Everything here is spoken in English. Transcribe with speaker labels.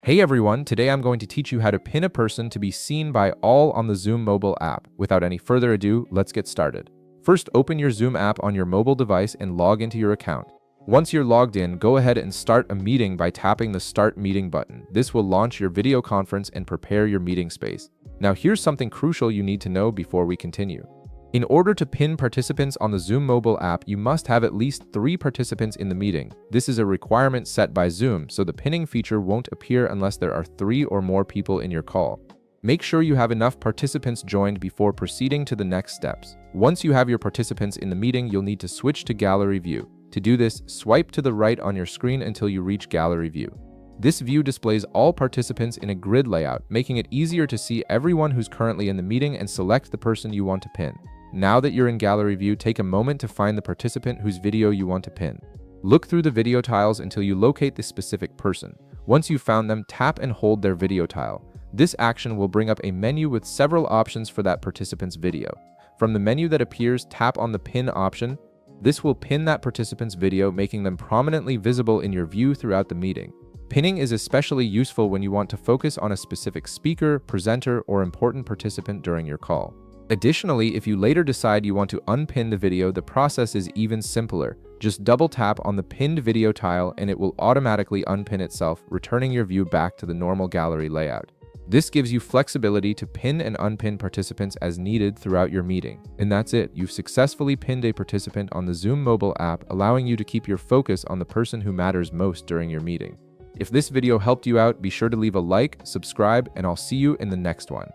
Speaker 1: Hey everyone, today I'm going to teach you how to pin a person to be seen by all on the Zoom mobile app. Without any further ado, let's get started. First, open your Zoom app on your mobile device and log into your account. Once you're logged in, go ahead and start a meeting by tapping the Start Meeting button. This will launch your video conference and prepare your meeting space. Now here's something crucial you need to know before we continue. In order to pin participants on the Zoom mobile app, you must have at least 3 participants in the meeting. This is a requirement set by Zoom, so the pinning feature won't appear unless there are 3 or more people in your call. Make sure you have enough participants joined before proceeding to the next steps. Once you have your participants in the meeting, you'll need to switch to Gallery View. To do this, swipe to the right on your screen until you reach Gallery View. This view displays all participants in a grid layout, making it easier to see everyone who's currently in the meeting and select the person you want to pin. Now that you're in Gallery View, take a moment to find the participant whose video you want to pin. Look through the video tiles until you locate the specific person. Once you've found them, tap and hold their video tile. This action will bring up a menu with several options for that participant's video. From the menu that appears, tap on the Pin option. This will pin that participant's video, making them prominently visible in your view throughout the meeting. Pinning is especially useful when you want to focus on a specific speaker, presenter, or important participant during your call. Additionally, if you later decide you want to unpin the video, the process is even simpler. Just double tap on the pinned video tile and it will automatically unpin itself, returning your view back to the normal gallery layout. This gives you flexibility to pin and unpin participants as needed throughout your meeting. And that's it. You've successfully pinned a participant on the Zoom mobile app, allowing you to keep your focus on the person who matters most during your meeting. If this video helped you out, be sure to leave a like, subscribe, and I'll see you in the next one.